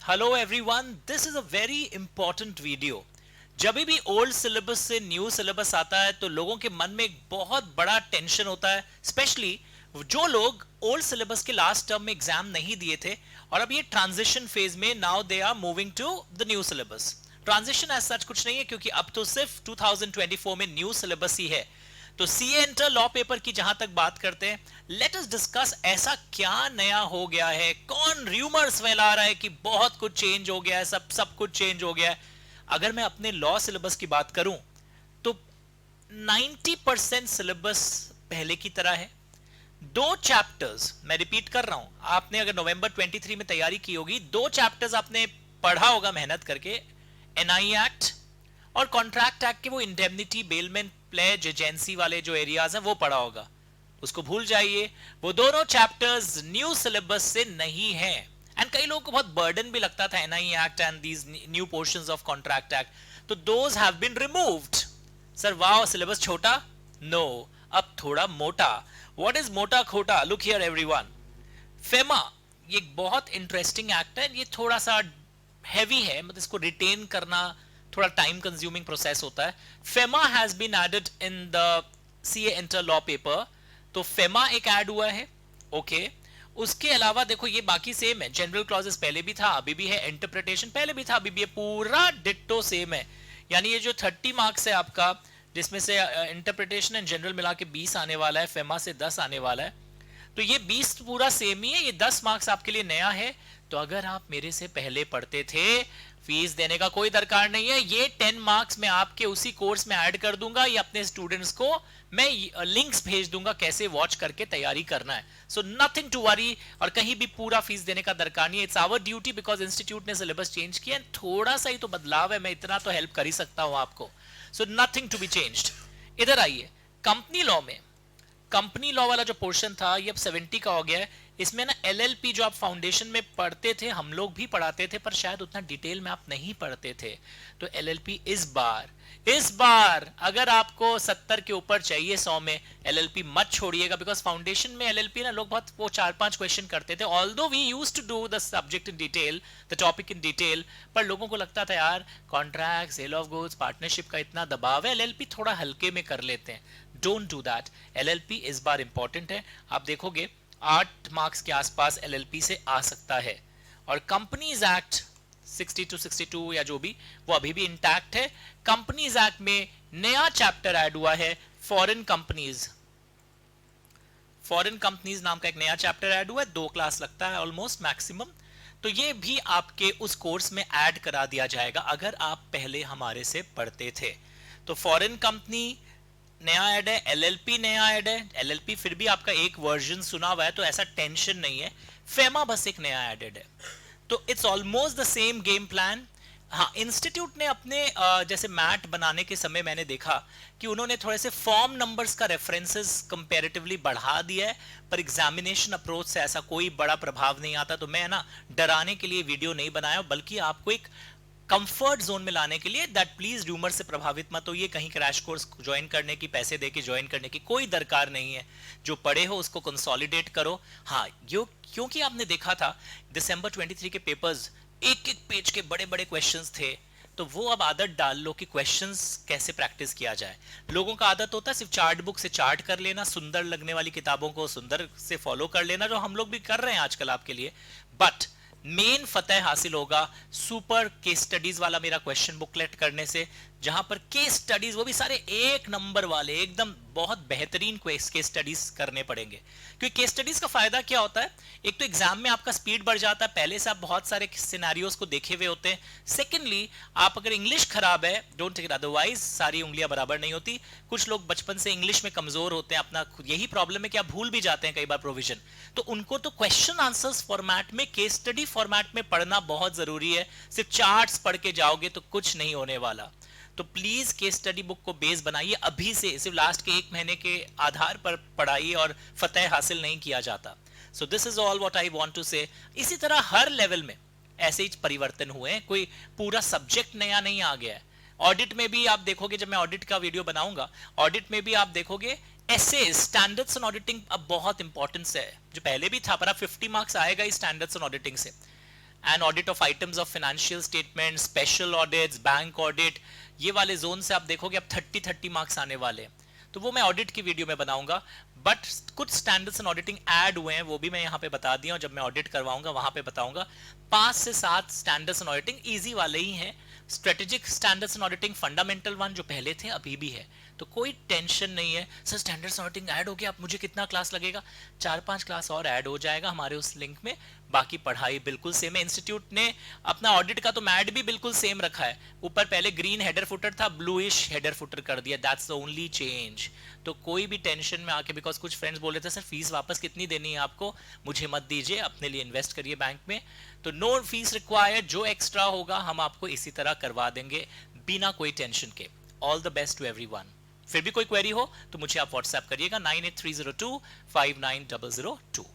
Hello everyone, this is a very important video. जब भी old syllabus से new syllabus आता है तो लोगों के मन में एक बहुत बड़ा टेंशन होता है, स्पेशली जो लोग ओल्ड सिलेबस के लास्ट टर्म में एग्जाम नहीं दिए थे और अब ये ट्रांजिशन फेज में now they are moving to the new syllabus. Transition as such कुछ नहीं है क्योंकि अब तो सिर्फ 2024 में न्यू सिलेबस ही है। तो सीए इंटर लॉ पेपर की जहां तक बात करते हैं, लेट अस डिस्कस ऐसा क्या नया हो गया है, कौन र्यूमर्स फैला रहा है कि बहुत कुछ चेंज हो गया है, सब कुछ चेंज हो गया है। अगर मैं अपने लॉ सिलेबस की बात करूं तो 90% सिलेबस पहले की तरह है। दो चैप्टर्स मैं रिपीट कर रहा हूं, आपने अगर नवंबर 23 में तैयारी की होगी, दो चैप्टर्स आपने पढ़ा होगा मेहनत करके, एनआई एक्ट और कॉन्ट्रैक्ट एक्ट के वो इंडेमनिटी, बेलमेंट, प्लेज, एजेंसी वाले जो एरियाज हैं वो पढ़ा होगा। उसको भूल जाइए, वो दोनों चैप्टर्स न्यू सिलेबस से नहीं है। एंड कई लोगों को बहुत बर्डन भी लगता था NI act and these new portions of contract act, तो those have been removed. Sir वाह, सिलेबस छोटा? नो, अब थोड़ा मोटा। व्हाट इज मोटा खोटा? लुक हियर एवरीवन, फेमा ये एक बहुत इंटरेस्टिंग एक्ट है। ये थोड़ा सा हैवी है, मतलब इसको रिटेन करना थोड़ा टाइम कंज्यूमिंग प्रोसेस होता है। FEMA has been added in the CA inter law paper, तो फेमा एक ऐड हुआ है। ओके, उसके अलावा देखो ये बाकी सेम है। जनरल क्लॉजेस पहले भी था, अभी भी है। इंटरप्रिटेशन पहले भी था, अभी भी है। पूरा डिट्टो सेम है। यानी ये जो 30 मार्क्स है आपका, जिसमें से इंटरप्रिटेशन एंड जनरल मिला के 20 आने वाला है, फेमा से 10 आने वाला है, तो ये 20 पूरा सेम ही है। ये 10 मार्क्स आपके लिए नया है। तो अगर आप मेरे से पहले पढ़ते थे, फीस देने का कोई दरकार नहीं है। ये 10 मार्क्स मैं आपके उसी कोर्स में ऐड कर दूंगा, या अपने स्टूडेंट्स को मैं लिंक्स भेज दूंगा कैसे वॉच करके तैयारी करना है। सो नथिंग टू वरी, और कहीं भी पूरा फीस देने का दरकार नहीं है। It's our duty because institute ने सिलेबस चेंज किया, थोड़ा सा ही तो बदलाव है, मैं इतना तो हेल्प कर ही सकता हूं आपको। So nothing to be changed. इधर आइए, कंपनी लॉ में, कंपनी लॉ वाला जो पोर्शन था ये अब 70 का हो गया है। इसमें ना एलएलपी जो आप फाउंडेशन में पढ़ते थे, हम लोग भी पढ़ाते थे, पर शायद उतना डिटेल में आप नहीं पढ़ते थे। तो एलएलपी इस बार अगर आपको 70 के ऊपर चाहिए 100 में, एलएलपी मत छोड़िएगा। बिकॉज फाउंडेशन में एलएलपी ना लोग बहुत वो 4-5 क्वेश्चन करते थे, although we used to do the subject in detail, the topic in detail, पर लोगों को लगता था यार contract, sale of goods, partnership का इतना दबाव है, एलएलपी थोड़ा हल्के में कर लेते हैं। Don't do that. एलएलपी इस बार इंपॉर्टेंट है। आप देखोगे 8 मार्क्स के आसपास एलएलपी से आ सकता है। और कंपनीज एक्ट 60 to 62 या जो भी, वो अभी भी इंटैक्ट है। कंपनीज एक्ट में नया चैप्टर ऐड हुआ है, फॉरेन कंपनीज। फॉरेन कंपनीज नाम का एक नया चैप्टर ऐड हुआ है, 2 क्लास लगता है ऑलमोस्ट मैक्सिमम। तो ये भी आपके उस कोर्स में ऐड करा दिया जाएगा अगर आप पहले हमारे से पढ़ते थे। तो फॉरेन कंपनी नया ऐड है, एलएलपी नया ऐड है। एलएलपी फिर भी आपका एक वर्जन सुना हुआ है, तो ऐसा टेंशन नहीं है। फेमा बस एक नया एडेड है। तो it's almost the same game plan. हाँ, इंस्टीट्यूट ने अपने जैसे मैट बनाने के समय मैंने देखा कि उन्होंने थोड़े से फॉर्म नंबर्स का रेफरेंसेस कंपैरेटिवली बढ़ा दिया है, पर एग्जामिनेशन अप्रोच से ऐसा कोई बड़ा प्रभाव नहीं आता। तो मैं ना डराने के लिए वीडियो नहीं बनाया, बल्कि आपको एक कंफर्ट जोन में लाने के लिए, दैट प्लीज र्यूमर से प्रभावित मत होइए। कहीं क्रैश कोर्स ज्वाइन करने की, पैसे देके ज्वाइन करने की कोई दरकार नहीं है। जो पढ़े हो उसको कंसोलिडेट करो। हाँ, क्योंकि आपने देखा था दिसंबर 23 के पेपर्स एक एक पेज के बड़े बड़े क्वेश्चंस थे, तो वो अब आदत डाल लो कि क्वेश्चंस कैसे प्रैक्टिस किया जाए। लोगों का आदत होता है सिर्फ चार्ट बुक से चार्ट कर लेना, सुंदर लगने वाली किताबों को सुंदर से फॉलो कर लेना, जो हम लोग भी कर रहे हैं आजकल आपके लिए। बट मेन फतेह हासिल होगा सुपर केस स्टडीज वाला मेरा क्वेश्चन बुकलेट करने से, जहां पर केस स्टडीज वो भी सारे 1 नंबर वाले, एकदम बहुत बेहतरीन केस स्टडीज करने पड़ेंगे। क्योंकि केस स्टडीज का फायदा क्या होता है, एक तो एग्जाम में आपका स्पीड बढ़ जाता है, पहले से आप बहुत सारे सिनेरियोस को देखे हुए होते हैं। सेकेंडली, आप अगर इंग्लिश खराब है, डोंट टेक इट, अदरवाइज सारी उंगलियां बराबर नहीं होती। कुछ लोग बचपन से इंग्लिश में कमजोर होते हैं, अपना यही प्रॉब्लम है कि आप भूल भी जाते हैं कई बार प्रोविजन। तो उनको तो क्वेश्चन आंसर्स फॉर्मेट में, केस स्टडी फॉर्मेट में पढ़ना बहुत जरूरी है। सिर्फ चार्ट्स पढ़ के जाओगे तो कुछ नहीं होने वाला। तो प्लीज केस स्टडी बुक को बेस बनाइए अभी से, सिर्फ लास्ट के 1 महीने के आधार पर पढ़ाइए और फतेह हासिल नहीं किया जाता। So this is all what I want to say. इसी तरह हर लेवल में ऐसे ही परिवर्तन हुए हैं, कोई पूरा सब्जेक्ट नया नहीं आ गया है। ऑडिट में भी आप देखोगे, जब मैं ऑडिट का वीडियो बनाऊंगा, ऑडिट में भी आप देखोगे ऐसे स्टैंडर्ड्स ऑन ऑडिटिंग अब बहुत इंपॉर्टेंस है, जो पहले भी था, पर अब 50 मार्क्स आएगा ही स्टैंडर्ड्स ऑन ऑडिटिंग से। And audit of items of financial statement, special audits, bank audit, ये वाले जोन से आप देखोगे अब 30 मार्क्स आने वाले हैं। तो वो मैं ऑडिट की वीडियो में बनाऊंगा, बट कुछ स्टैंडर्ड्स इन ऑडिटिंग ऐड हुए हैं, वो भी मैं यहाँ पे बता दिया, और जब मैं ऑडिट करवाऊंगा वहां पे बताऊंगा। 5 से 7 स्टैंडर्ड्स इन ऑडिटिंग इजी वाले ही हैं। Strategic standards in auditing fundamental one जो पहले थे अभी भी है, तो कोई टेंशन नहीं है। Sir standards in auditing add हो गया, अब मुझे कितना क्लास लगेगा? 4-5 क्लास और ऐड हो जाएगा हमारे उस लिंक में, बाकी पढ़ाई बिल्कुल सेम है। इंस्टीट्यूट ने अपना ऑडिट का तो मैड भी बिल्कुल सेम रखा है, ऊपर पहले ग्रीन हेडर फुटर था, ब्लूइश हेडर फुटर कर दिया, दैट्स द ओनली चेंज। तो कोई भी टेंशन में आके, बिकॉज कुछ फ्रेंड्स बोल रहे थे सर फीस वापस कितनी देनी है आपको, मुझे मत दीजिए, अपने लिए इन्वेस्ट करिए बैंक में, तो नो फीस रिक्वायर्ड, जो एक्स्ट्रा होगा हम आपको इसी तरह करवा देंगे बिना कोई टेंशन के। All the best to everyone. फिर भी कोई क्वेरी हो तो मुझे आप व्हाट्सएप करिएगा 9830259002।